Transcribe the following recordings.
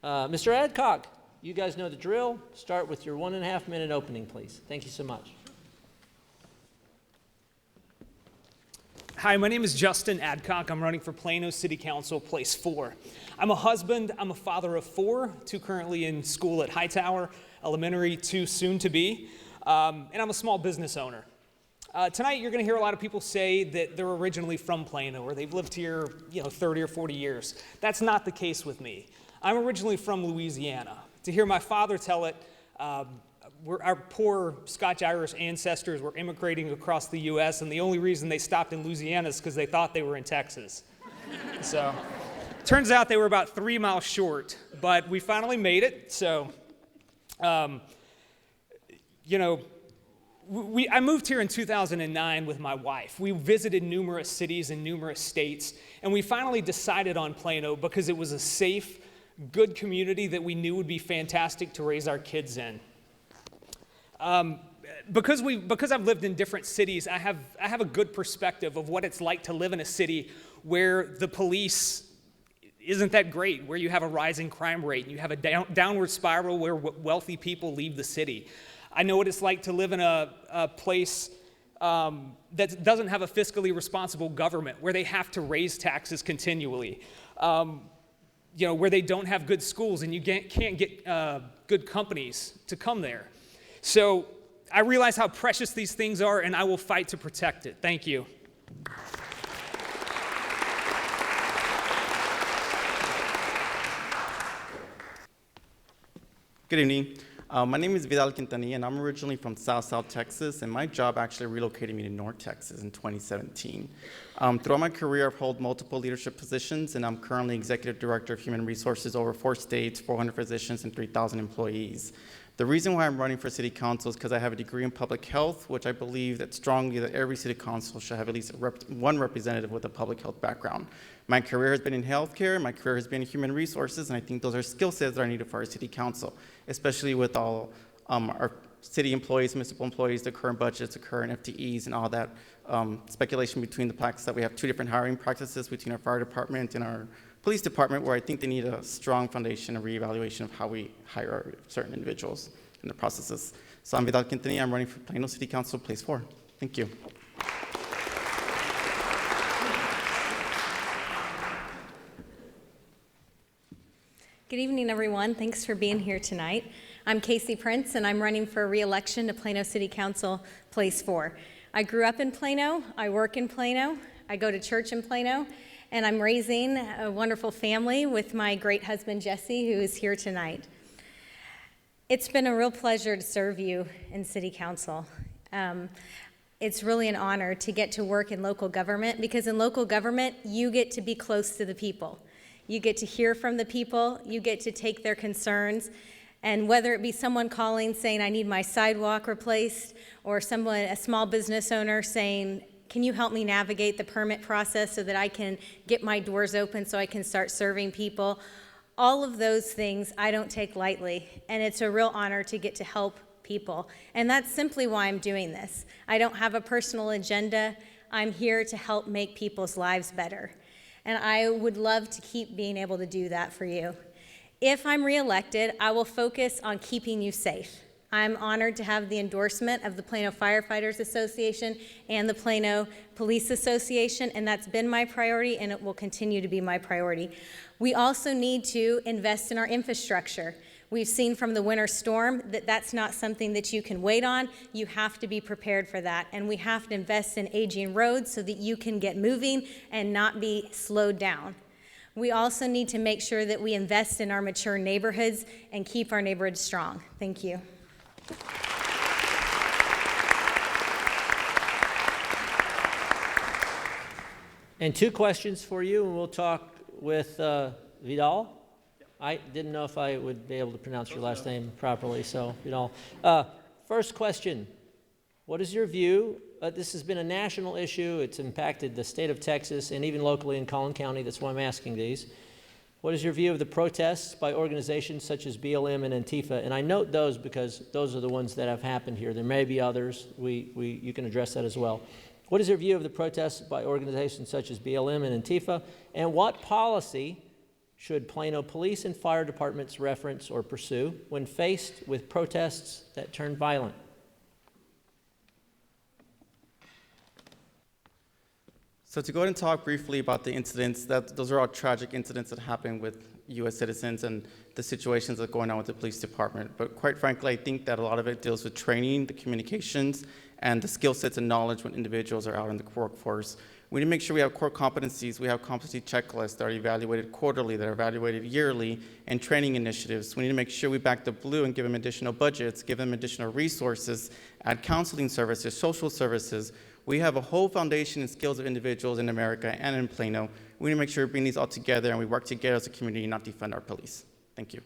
Mr. Adcock, you guys know the drill. Start with your 1.5 minute opening, please. Thank you so much. Hi, my name is Justin Adcock. I'm running for Plano City Council, Place 4. I'm a husband. I'm a father of 4, 2 currently in school at Hightower Elementary, 2 soon to be, and I'm a small business owner. Tonight, you're going to hear a lot of people say that they're originally from Plano or they've lived here, 30 or 40 years. That's not the case with me. I'm originally from Louisiana. To hear my father tell it, our poor Scotch-Irish ancestors were immigrating across the U.S., and the only reason they stopped in Louisiana is because they thought they were in Texas. So, turns out they were about 3 miles short, but we finally made it. So, I moved here in 2009 with my wife. We visited numerous cities in numerous states, and we finally decided on Plano because it was a safe, good community that we knew would be fantastic to raise our kids in. Because I've lived in different cities, I have a good perspective of what it's like to live in a city where the police isn't that great, where you have a rising crime rate, and you have a downward spiral where wealthy people leave the city. I know what it's like to live in a place that doesn't have a fiscally responsible government, where they have to raise taxes continually, where they don't have good schools and you can't get good companies to come there. So I realize how precious these things are, and I will fight to protect it. Thank you. Good evening. My name is Vidal Quintanilla, and I'm originally from South Texas, and my job actually relocated me to North Texas in 2017. Throughout my career, I've held multiple leadership positions, and I'm currently Executive Director of Human Resources over 4 states, 400 physicians, and 3,000 employees. The reason why I'm running for City Council is because I have a degree in public health, which I believe that strongly that every City Council should have at least one representative with a public health background. My career has been in healthcare, my career has been in human resources, and I think those are skill sets that are needed for our City Council, especially with all our city employees, municipal employees, the current budgets, the current FTEs, and all that speculation between the practices that we have 2 different hiring practices between our fire department and our police department, where I think they need a strong foundation and reevaluation of how we hire certain individuals in the processes. So I'm Vidal Quintanilla. I'm running for Plano City Council, Place 4. Thank you. Good evening, everyone. Thanks for being here tonight. I'm Kayci Prince, and I'm running for re-election to Plano City Council, Place 4. I grew up in Plano. I work in Plano. I go to church in Plano. And I'm raising a wonderful family with my great husband, Jesse, who is here tonight. It's been a real pleasure to serve you in City Council. It's really an honor to get to work in local government, because in local government, you get to be close to the people. You get to hear from the people. You get to take their concerns. And whether it be someone calling saying, I need my sidewalk replaced, or a small business owner saying, can you help me navigate the permit process so that I can get my doors open so I can start serving people? All of those things I don't take lightly, and it's a real honor to get to help people. And that's simply why I'm doing this. I don't have a personal agenda. I'm here to help make people's lives better. And I would love to keep being able to do that for you. If I'm reelected, I will focus on keeping you safe. I'm honored to have the endorsement of the Plano Firefighters Association and the Plano Police Association, and that's been my priority, and it will continue to be my priority. We also need to invest in our infrastructure. We've seen from the winter storm that that's not something that you can wait on. You have to be prepared for that, and we have to invest in aging roads so that you can get moving and not be slowed down. We also need to make sure that we invest in our mature neighborhoods and keep our neighborhoods strong. Thank you. And 2 questions for you, and we'll talk with Vidal. I didn't know if I would be able to pronounce your last name properly, so Vidal. First question, what is your view? This has been a national issue. It's impacted the state of Texas and even locally in Collin County. That's why I'm asking these. What is your view of the protests by organizations such as BLM and Antifa? And I note those because those are the ones that have happened here. There may be others. You can address that as well. What is your view of the protests by organizations such as BLM and Antifa? And what policy should Plano police and fire departments reference or pursue when faced with protests that turn violent? So to go ahead and talk briefly about the incidents, those are all tragic incidents that happen with U.S. citizens and the situations that are going on with the police department. But quite frankly, I think that a lot of it deals with training, the communications, and the skill sets and knowledge when individuals are out in the workforce. We need to make sure we have core competencies. We have competency checklists that are evaluated quarterly, that are evaluated yearly, and training initiatives. We need to make sure we back the blue and give them additional budgets, give them additional resources, add counseling services, social services. We have a whole foundation and skills of individuals in America and in Plano. We need to make sure we bring these all together and we work together as a community, not defund our police. Thank you.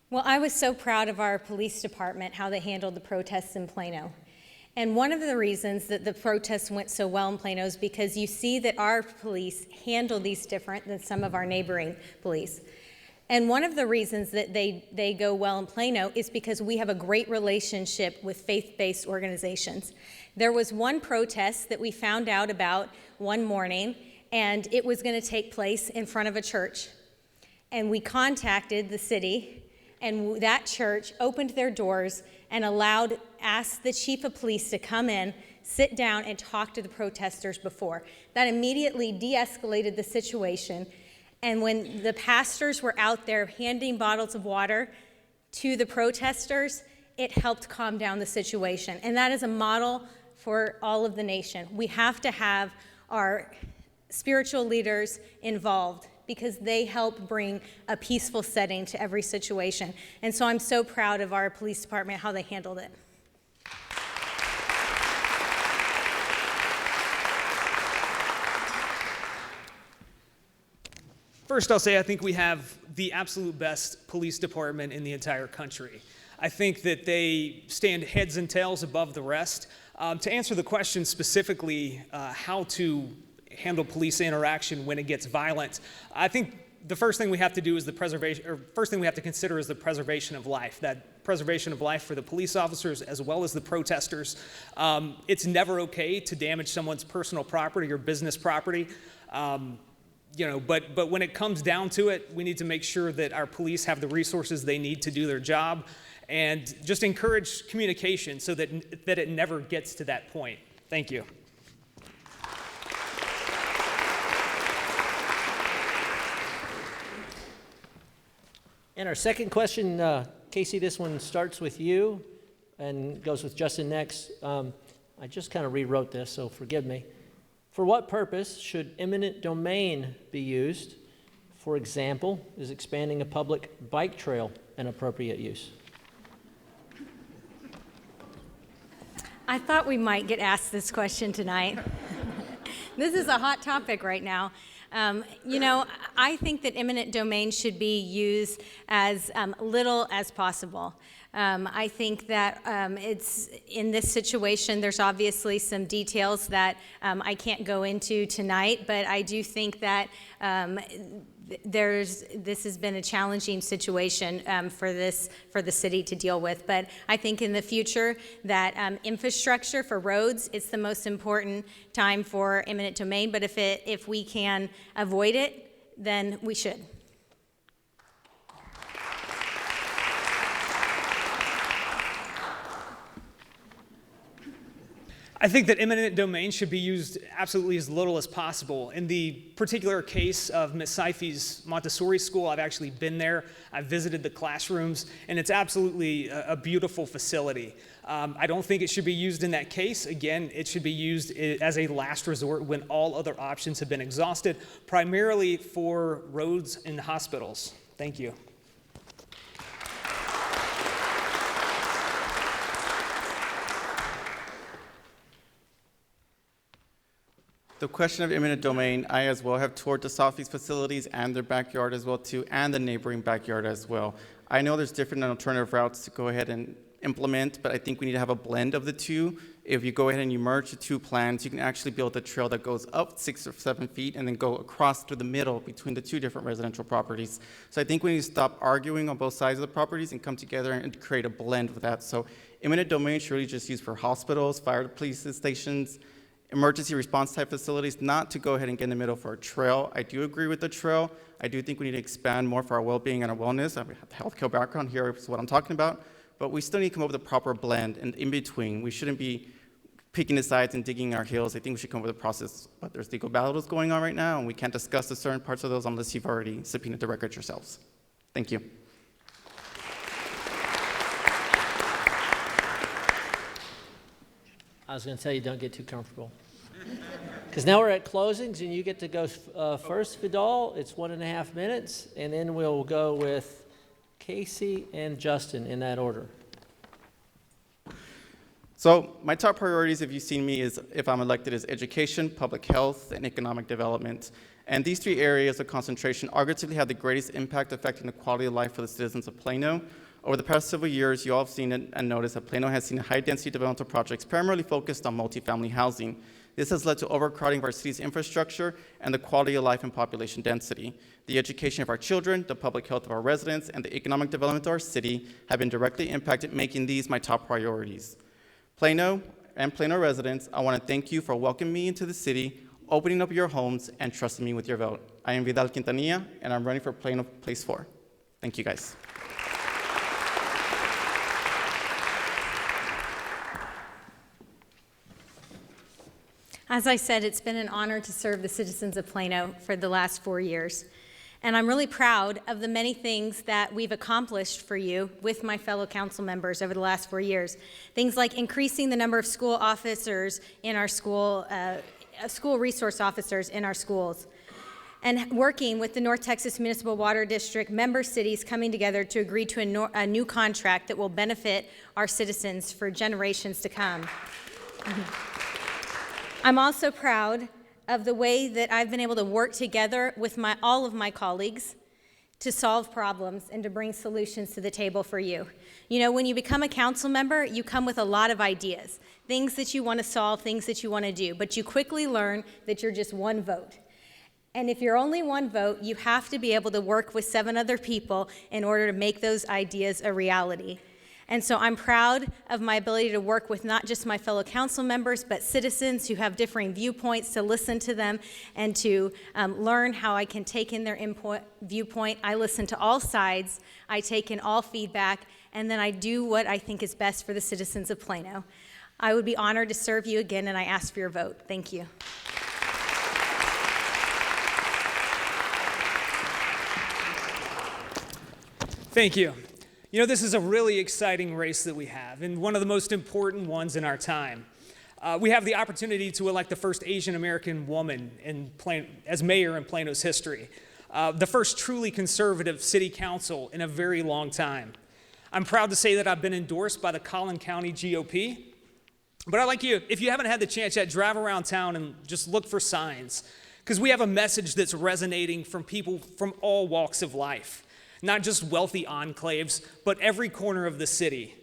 Well, I was so proud of our police department, how they handled the protests in Plano. And one of the reasons that the protests went so well in Plano is because you see that our police handle these different than some of our neighboring police. And one of the reasons that they go well in Plano is because we have a great relationship with faith-based organizations. There was one protest that we found out about one morning, and it was going to take place in front of a church. And we contacted the city, and that church opened their doors and asked the chief of police to come in, sit down, and talk to the protesters before. That immediately de-escalated the situation. And when the pastors were out there handing bottles of water to the protesters, it helped calm down the situation. And that is a model for all of the nation. We have to have our spiritual leaders involved because they help bring a peaceful setting to every situation. And so I'm so proud of our police department, how they handled it. First, I'll say I think we have the absolute best police department in the entire country. I think that they stand heads and tails above the rest. To answer the question specifically, how to handle police interaction when it gets violent, I think the first thing we have to do is first thing we have to consider is the preservation of life. That preservation of life for the police officers as well as the protesters. It's never okay to damage someone's personal property or business property. But when it comes down to it, we need to make sure that our police have the resources they need to do their job, and just encourage communication so that it never gets to that point. Thank you. And our second question, Kayci, this one starts with you and goes with Justin next. I just kind of rewrote this, so forgive me. For what purpose should eminent domain be used? For example, is expanding a public bike trail an appropriate use? I thought we might get asked this question tonight. This is a hot topic right now. I think that eminent domain should be used as little as possible. I think that it's in this situation, there's obviously some details that I can't go into tonight, but I do think that this has been a challenging situation for the city to deal with. But I think in the future that infrastructure for roads, it's the most important time for eminent domain. But if we can avoid it, then we should. I think that eminent domain should be used absolutely as little as possible. In the particular case of Ms. Seife's Montessori school, I've actually been there. I've visited the classrooms, and it's absolutely a beautiful facility. I don't think it should be used in that case. Again, it should be used as a last resort when all other options have been exhausted, primarily for roads and hospitals. Thank you. The question of eminent domain, I as well have toured the Southeast facilities and their backyard as well too, and the neighboring backyard as well. I know there's different and alternative routes to go ahead and implement, but I think we need to have a blend of the two if you go ahead and you merge the two plans, you can actually build a trail that goes up 6 or 7 feet and then go across through the middle between the two different residential properties. So I think we need to stop arguing on both sides of the properties and come together and create a blend with that. So eminent domain should really just used for hospitals, fire police stations, emergency response type facilities, not to go ahead and get in the middle for a trail. I do agree with the trail. I do think we need to expand more for our well-being and our wellness. I have a healthcare background here, is what I'm talking about. But we still need to come up with a proper blend and in between. We shouldn't be picking the sides and digging our heels. I think we should come up with a process. But there's legal battles going on right now, and we can't discuss the certain parts of those unless you've already subpoenaed the records yourselves. Thank you. I was going to tell you, don't get too comfortable. Because now we're at closings, and you get to go first, Vidal. It's 1.5 minutes, and then we'll go with Kayci and Justin in that order. So my top priorities, if you've seen me, is if I'm elected, is education, public health, and economic development. And these 3 areas of concentration arguably have the greatest impact affecting the quality of life for the citizens of Plano. Over the past several years, you all have seen and noticed that Plano has seen high-density developmental projects primarily focused on multifamily housing. This has led to overcrowding of our city's infrastructure and the quality of life and population density. The education of our children, the public health of our residents, and the economic development of our city have been directly impacted, making these my top priorities. Plano and Plano residents, I want to thank you for welcoming me into the city, opening up your homes, and trusting me with your vote. I am Vidal Quintanilla, and I'm running for Plano Place 4. Thank you, guys. As I said, it's been an honor to serve the citizens of Plano for the last 4 years. And I'm really proud of the many things that we've accomplished for you with my fellow council members over the last 4 years. Things like increasing the number of school officers in our school, school resource officers in our schools, and working with the North Texas Municipal Water District member cities coming together to agree to a new contract that will benefit our citizens for generations to come. I'm also proud of the way that I've been able to work together with all of my colleagues to solve problems and to bring solutions to the table for you. You know, when you become a council member, you come with a lot of ideas, things that you want to solve, things that you want to do, but you quickly learn that you're just one vote. And if you're only one vote, you have to be able to work with 7 other people in order to make those ideas a reality. And so I'm proud of my ability to work with not just my fellow council members, but citizens who have differing viewpoints, to listen to them and to learn how I can take in their viewpoint. I listen to all sides, I take in all feedback, and then I do what I think is best for the citizens of Plano. I would be honored to serve you again, and I ask for your vote. Thank you. Thank you. You know, this is a really exciting race that we have, and one of the most important ones in our time. We have the opportunity to elect the first Asian American woman as mayor in Plano's history, the first truly conservative city council in a very long time. I'm proud to say that I've been endorsed by the Collin County GOP, but I'd like you, if you haven't had the chance yet, drive around town and just look for signs, because we have a message that's resonating from people from all walks of life. Not just wealthy enclaves, but every corner of the city.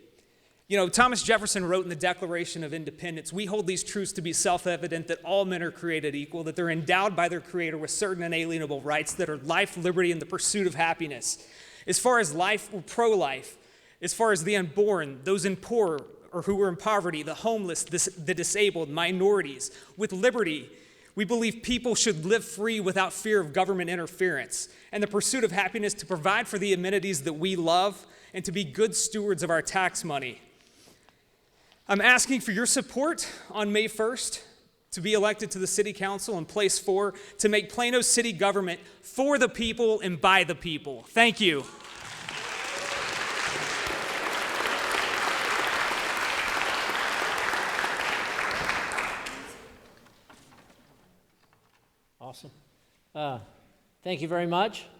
You know, Thomas Jefferson wrote in the Declaration of Independence, "We hold these truths to be self-evident that all men are created equal, that they're endowed by their Creator with certain inalienable rights that are life, liberty, and the pursuit of happiness. As far as life, or pro-life, as far as the unborn, those in poor or who are in poverty, the homeless, the disabled, minorities, with liberty, we believe people should live free without fear of government interference, and the pursuit of happiness to provide for the amenities that we love and to be good stewards of our tax money." I'm asking for your support on May 1st to be elected to the City Council in Place 4 to make Plano city government for the people and by the people. Thank you. Awesome. Thank you very much.